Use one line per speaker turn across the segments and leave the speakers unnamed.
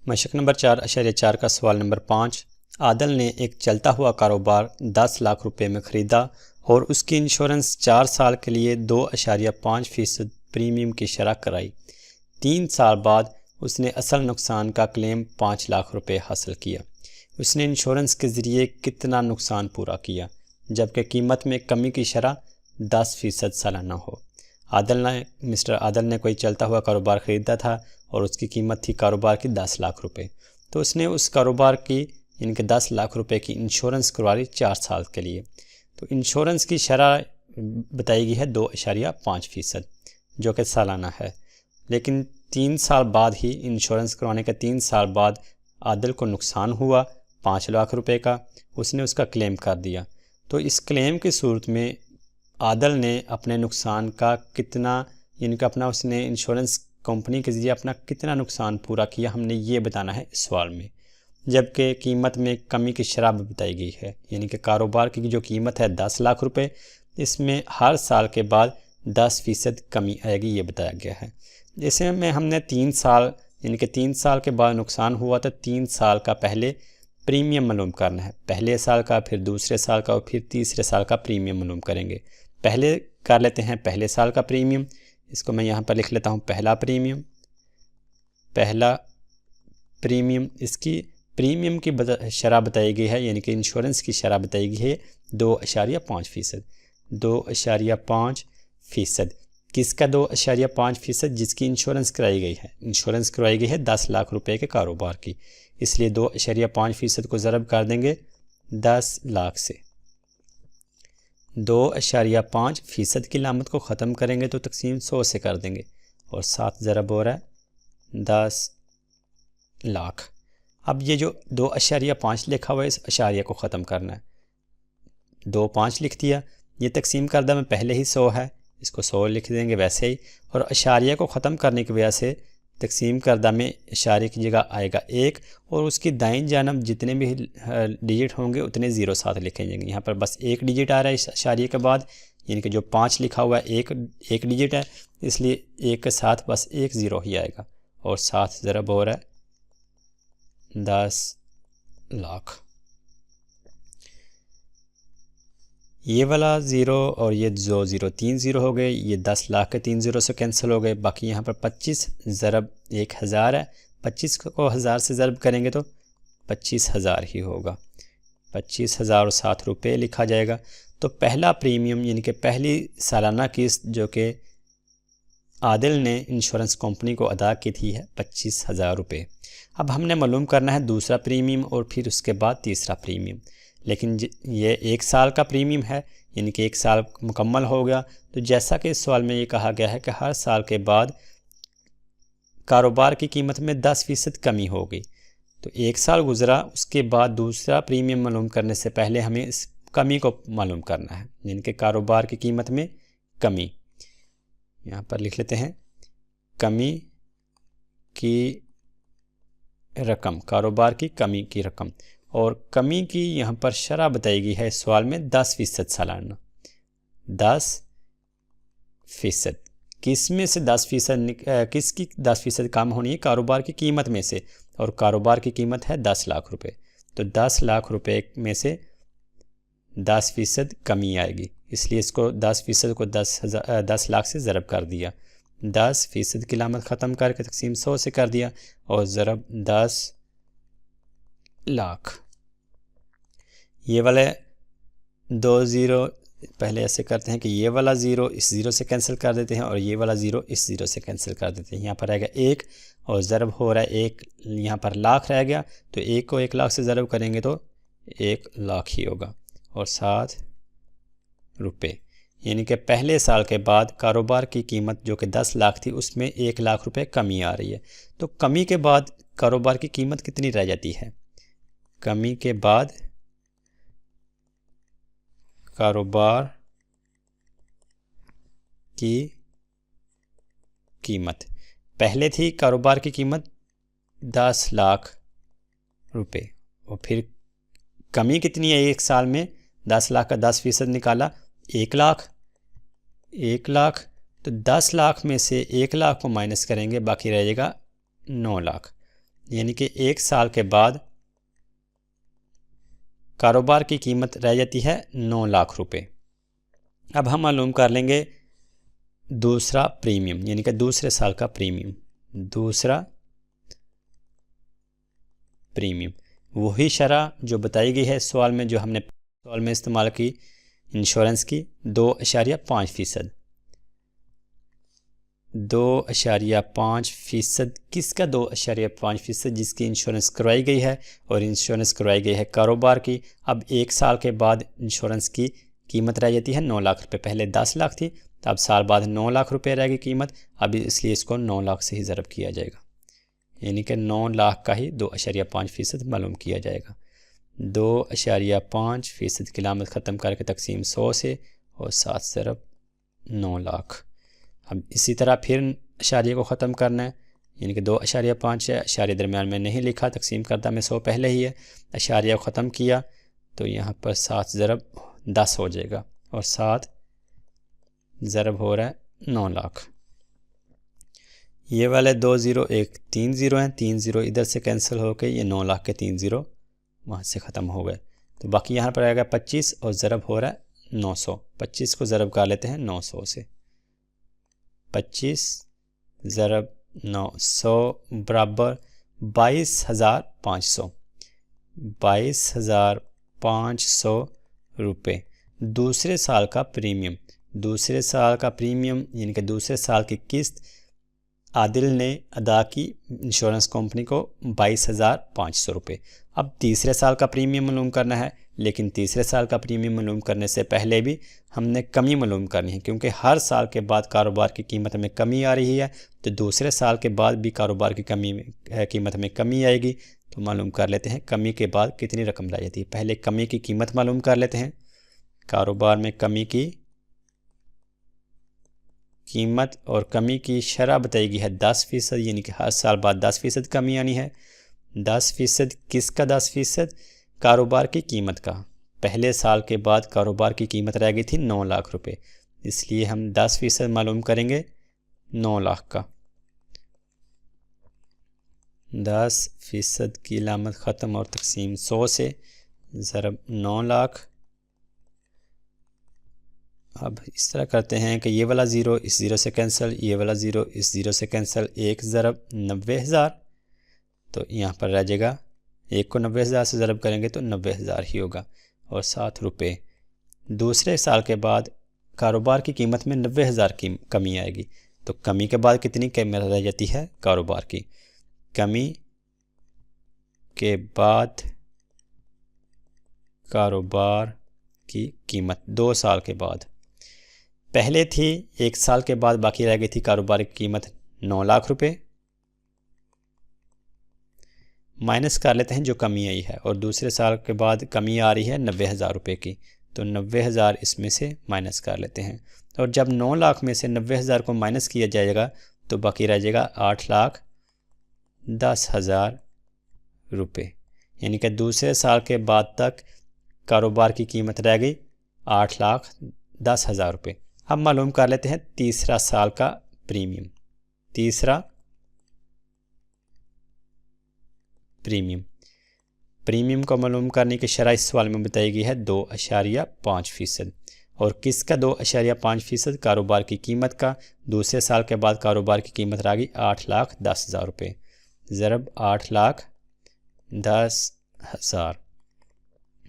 मशक number 4.4 का सवाल number 5। आदल ने एक चलता हुआ कारोबार 10 लाख रुपए में ख़रीदा और उसकी इंश्योरेंस 4 साल के लिए 2.5% प्रीमियम की शरह कराई। 3 साल बाद उसने असल नुकसान का क्लेम 5 लाख रुपए हासिल किया। उसने इंश्योरेंस के ज़रिए कितना नुकसान पूरा किया जबकि कीमत में कमी की शरह 10% सालाना हो। मिस्टर आदल ने कोई चलता हुआ कारोबार ख़रीदा था और उसकी कीमत थी कारोबार की 10 लाख रुपए। तो उसने उस कारोबार की इनके 10 लाख रुपए की इंश्योरेंस करवा ली 4 साल के लिए। तो इंश्योरेंस की शरह बताई गई है 2.5% जो कि सालाना है। लेकिन 3 साल बाद ही इंश्योरेंस करवाने के 3 साल बाद आदल को नुकसान हुआ 5 लाख रुपए का। उसने उसका क्लेम कर दिया। तो इस क्लेम की सूरत में आदल ने अपने नुकसान का कितना अपना उसने इंश्योरेंस कंपनी के ज़रिए अपना कितना नुकसान पूरा किया, हमने ये बताना है इस सवाल में। जबकि कीमत में कमी की शरह बताई गई है, यानी कि कारोबार की जो कीमत है 10 लाख रुपए, इसमें हर साल के बाद 10% कमी आएगी, ये बताया गया है। जैसे में हमने 3 साल 3 साल के बाद नुकसान हुआ तो 3 साल का पहले प्रीमियम मालूम करना है। पहले साल का, फिर दूसरे साल का और फिर तीसरे साल का प्रीमियम मालूम करेंगे। पहले कर लेते हैं पहले साल का प्रीमियम। इसको मैं यहाँ पर लिख लेता हूँ पहला प्रीमियम। इसकी प्रीमियम की शरह बताई गई है, यानी कि इंश्योरेंस की शरह बताई गई है 2.5%। 2.5%। किसका 2.5%? जिसकी इंश्योरेंस कराई गई है। इंश्योरेंस करवाई गई है 10 लाख रुपए के कारोबार की, इसलिए 2.5% को ज़रब कर देंगे 10 लाख से। 2.5% की लामत को ख़त्म करेंगे तो तकसीम 100 से कर देंगे और 7 ज़रब हो रहा है 10 लाख। अब ये जो 2.5 लिखा हुआ है इस अशारिया को ख़त्म करना है। 2.5 लिख दिया, ये तकसीम करदा में पहले ही 100 है, इसको 100 लिख देंगे वैसे ही। और अशारिया को ख़त्म करने की वजह से तकसीम करदा में इशारे की जगह आएगा 1 और उसकी दाईं जानब जितने भी डिजिट होंगे उतने 0 साथ लिखे जाएंगे। यहाँ पर बस 1 डिजिट आ रहा है इस इशारे के बाद, यानी कि जो 5 लिखा हुआ है एक डिजिट है, इसलिए 1 के साथ बस 1 0 ही आएगा और 7 ज़रब हो रहा है 10 लाख। ये वाला 0 और ये जो 0 3 0 हो गए, ये 10 लाख के 3 0 से कैंसिल हो गए। बाकी यहाँ पर 25 ज़रब 1000 है, 25 को 1000 से ज़रब करेंगे तो 25,000 ही होगा। 25,000 और 7 रुपये लिखा जाएगा। तो पहला प्रीमियम यानी कि पहली सालाना किस्त जो कि आदिल ने इंश्योरेंस कंपनी को अदा की थी है 25,000 रुपये। अब हमने मालूम करना है दूसरा प्रीमियम और फिर उसके बाद तीसरा प्रीमियम। लेकिन ये 1 साल का प्रीमियम है, यानी कि 1 साल मुकम्मल हो गया। तो जैसा कि इस सवाल में ये कहा गया है कि हर साल के बाद कारोबार की कीमत में 10% कमी हो गई। तो 1 साल गुजरा, उसके बाद दूसरा प्रीमियम मालूम करने से पहले हमें इस कमी को मालूम करना है, यानी कि कारोबार की कीमत में कमी। यहाँ पर लिख लेते हैं कमी की रकम, कारोबार की कमी की रकम। और कमी की यहाँ पर शरह बताई गई है इस सवाल में 10% सालाना। 10%। किस में से 10%? किसकी 10% कम होनी है? कारोबार की कीमत में से, और कारोबार की कीमत है 10 लाख रुपए। तो 10 लाख रुपए में से 10% कमी आएगी, इसलिए इसको 10% को 10 लाख से ज़रब कर दिया। 10% की लामत ख़त्म करके तकसीम 100 से कर दिया और ज़रब 10 लाख। ये वाले 2 0 पहले ऐसे करते हैं कि ये वाला 0 इस 0 से कैंसिल कर देते हैं और ये वाला 0 इस 0 से कैंसिल कर देते हैं। यहाँ पर रहेगा 1 और ज़रब हो रहा है 1, यहाँ पर लाख रह गया तो 1 को 1 लाख से ज़रब करेंगे तो 1 लाख ही होगा और 7 रुपये। यानी कि पहले साल के बाद कारोबार की कीमत जो कि 10 लाख थी उसमें 1 लाख रुपए कमी आ रही है। तो कमी के बाद कारोबार की कीमत कितनी रह जाती है? कमी के बाद कारोबार की कीमत, पहले थी कारोबार की कीमत 10 लाख रुपए और फिर कमी कितनी है 1 साल में? 10 लाख का 10% निकाला 1 लाख। 1 लाख तो 10 लाख में से 1 लाख को माइनस करेंगे, बाकी रह जाएगा 9 लाख। यानी कि 1 साल के बाद कारोबार की कीमत रह जाती है 9 लाख रुपए। अब हम मालूम कर लेंगे दूसरा प्रीमियम, यानी कि दूसरे साल का प्रीमियम। दूसरा प्रीमियम वही शरह जो बताई गई है सवाल में, जो हमने सवाल में इस्तेमाल की इंश्योरेंस की, 2.5%। 2.5%। किसका 2.5%? जिसकी इंश्योरेंस करवाई गई है, और इंश्योरेंस करवाई गई है कारोबार की। अब 1 साल के बाद इंश्योरेंस की कीमत रह जाती है 9 लाख रुपए। पहले 10 लाख थी, तो अब साल बाद 9 लाख रुपए रहेगी कीमत। अब इसलिए इसको 9 लाख से ही ज़रब किया जाएगा, यानी कि 9 लाख का ही 2.5% मालूम किया जाएगा। 2.5% की लामत ख़त्म करके तकसीम 100 से, और 7 ज़रब 9 लाख। अब इसी तरह फिर अशारिये को ख़त्म करना है, यानी कि 2.5 है, अशारिया दरमियान में नहीं लिखा, तकसीम करदा में 100 पहले ही है। अशारिया को ख़त्म किया तो यहाँ पर 7 ज़रब 10 हो जाएगा, और 7 ज़रब हो रहा है 9 लाख। ये वाले 2 ज़ीरो, एक 3 ज़ीरो हैं, 3 ज़ीरो इधर से कैंसिल होकर ये 9 लाख के 3 ज़ीरो वहाँ से ख़त्म हो गए। तो बाकी यहाँ पर आएगा 25, और ज़रब हो रहा है 900। 25 को ज़रब कर लेते हैं 900 से। 25 ज़रब 900 बराबर 22,500। 22,500 रुपये दूसरे साल का प्रीमियम। दूसरे साल का प्रीमियम यानी कि दूसरे साल की किस्त आदिल ने अदा की इंश्योरेंस कंपनी को 22,500 रुपये। अब तीसरे साल का प्रीमियम मालूम करना है, लेकिन तीसरे साल का प्रीमियम मालूम करने से पहले भी हमने कमी मालूम करनी है, क्योंकि हर साल के बाद कारोबार की कीमत में कमी आ रही है। तो दूसरे साल के बाद भी कारोबार की कीमत में कमी आएगी। तो मालूम कर लेते हैं कमी के बाद कितनी रकम लाई जाती है। पहले कमी की कीमत मालूम कर लेते हैं। कारोबार में कमी की कीमत और कमी की शरह बताई गई है 10%, यानी कि हर साल बाद 10% कमी आनी है। 10% किसका 10%? कारोबार की कीमत का। पहले साल के बाद कारोबार की कीमत रह गई थी 9 लाख रुपए, इसलिए हम 10% मालूम करेंगे 9 लाख का। 10% की लामत ख़त्म और तकसीम 100 से, ज़रब 9 लाख। अब इस तरह करते हैं कि ये वाला ज़ीरो इस ज़ीरो से कैंसिल, ये वाला ज़ीरो इस ज़ीरो से कैंसिल। 1 ज़रब 90,000, तो यहाँ पर रह जाएगा 1 को 90,000 से ज़रब करेंगे तो 90,000 ही होगा, और 7 रुपये। दूसरे साल के बाद कारोबार की कीमत में 90,000 की कमी आएगी। तो कमी के बाद कितनी कीमत रह जाती है कारोबार की? कमी के बाद कारोबार की कीमत 2 साल के बाद पहले थी 1 साल के बाद बाकी रह गई थी कारोबार की कीमत 9 लाख रुपए। माइनस कर लेते हैं जो कमी आई है, और दूसरे साल के बाद कमी आ रही है 90,000 रुपये की, तो 90,000 इसमें से माइनस कर लेते हैं। और जब 9 लाख में से 90,000 को माइनस किया जाएगा तो बाकी रह जाएगा 8,10,000 रुपये, यानी कि दूसरे साल के बाद तक कारोबार की कीमत रह गई 8,10,000 रुपये। अब मालूम कर लेते हैं तीसरा साल का प्रीमियम। तीसरा प्रीमियम को मालूम करने की शरह इस सवाल में बताई गई है 2.5%। और किसका 2.5%? कारोबार की कीमत का। दूसरे साल के बाद कारोबार की कीमत रह गई 8,10,000 रुपये, ज़रब 8,10,000।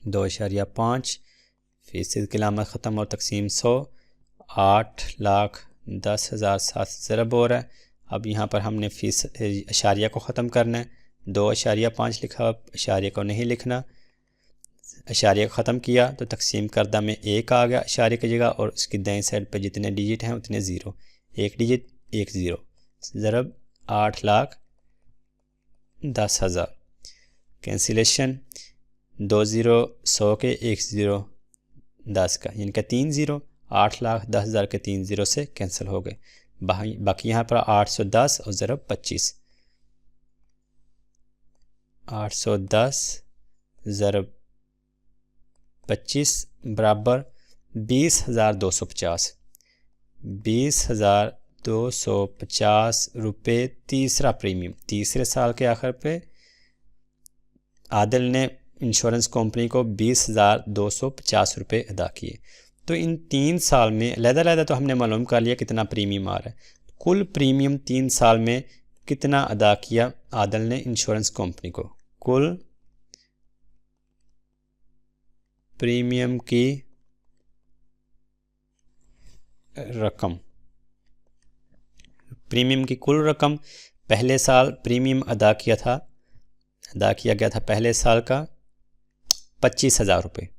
2.5% की लामत ख़त्म और तकसीम 100। 8,10,000 7 ज़रब हो रहा है। अब यहाँ पर हमने अशारिया को ख़त्म करना है। 2.5 लिखा, अशारिया को नहीं लिखना। अशारिया को ख़त्म किया तो तकसीम करदा में 1 आ गया अशारिया की जगह, और उसकी दाईं साइड पे जितने डिजिट हैं उतने ज़ीरो। 1 डिजिट 1 ज़ीरो, ज़रब 8,10,000। कैंसिलेशन 2 ज़ीरो 100 के, 1 ज़ीरो 10 का, यानी कि 3 ज़ीरो। 8,10,000 के 3 ज़ीरो से कैंसिल हो गए। बाकी यहाँ पर 810 और ज़रब 25। 810 ज़रब 25 बराबर 20,250। 20,000 250 रुपये तीसरा प्रीमियम। तीसरे साल के आखिर पे आदिल ने इंश्योरेंस कंपनी को 20,250 रुपये अदा किए। तो इन 3 साल में अलग-अलग तो हमने मालूम कर लिया कितना प्रीमियम आ रहा है। कुल प्रीमियम 3 साल में कितना अदा किया आदिल ने इंश्योरेंस कंपनी को। कुल प्रीमियम की रकम, प्रीमियम की कुल रकम, पहले साल प्रीमियम अदा किया गया था पहले साल का 25,000 रुपये।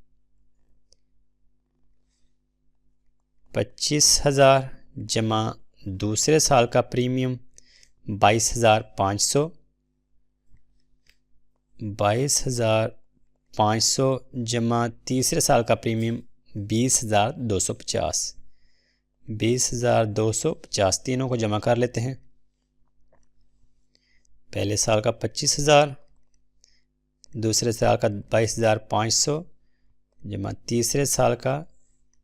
25,000 जमा दूसरे साल का प्रीमियम 22,500, 22,500 जमा तीसरे साल का प्रीमियम 20,250, 20,250 तीनों को जमा कर लेते हैं। पहले साल का 25,000, दूसरे साल का 22,500 जमा तीसरे साल का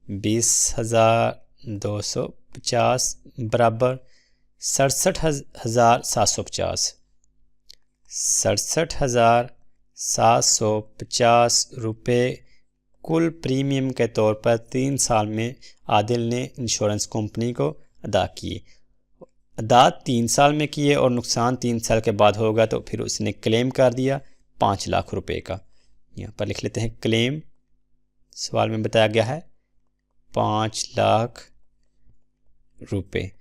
20,250 बराबर 67,750, 67,750 रुपये कुल प्रीमियम के तौर पर 3 साल में आदिल ने इंश्योरेंस कंपनी को अदा किए। अदा 3 साल में किए और नुकसान 3 साल के बाद होगा, तो फिर उसने क्लेम कर दिया 5 लाख रुपए का। यहाँ पर लिख लेते हैं क्लेम, सवाल में बताया गया है 5 लाख रुपए।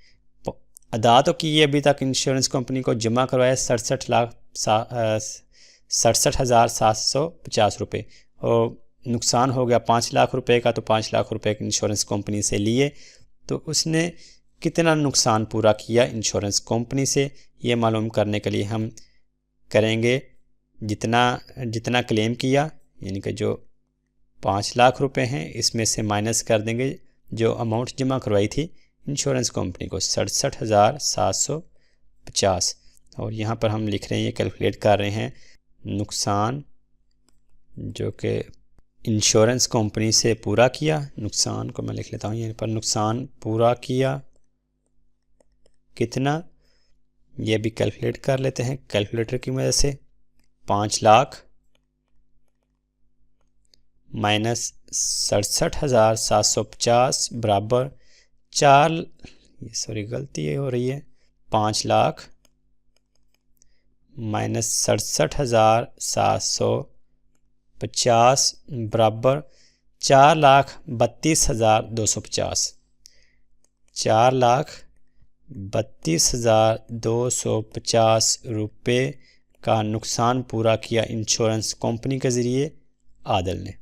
अदा तो की अभी तक इंश्योरेंस कंपनी को, जमा करवाया 67,750 रुपये और नुकसान हो गया 5 लाख रुपए का। तो 5 लाख रुपए इंश्योरेंस कंपनी से लिए, तो उसने कितना नुकसान पूरा किया इंश्योरेंस कंपनी से, ये मालूम करने के लिए हम करेंगे जितना क्लेम किया, यानी कि जो 5 लाख रुपए हैं इसमें से माइनस कर देंगे जो अमाउंट जमा करवाई थी इंश्योरेंस कंपनी को 67,750। और यहाँ पर हम लिख रहे हैं, ये कैलकुलेट कर रहे हैं नुकसान जो कि इंश्योरेंस कंपनी से पूरा किया। नुकसान को मैं लिख लेता हूँ यहाँ पर, नुकसान पूरा किया कितना, ये भी कैलकुलेट कर लेते हैं कैलकुलेटर की मदद से। 5 लाख माइनस 67,750 बराबर 5 लाख माइनस 67,750 बराबर 4,32,250, 4,32,250 रुपये का नुकसान पूरा किया इंश्योरेंस कंपनी के ज़रिए आदिल ने।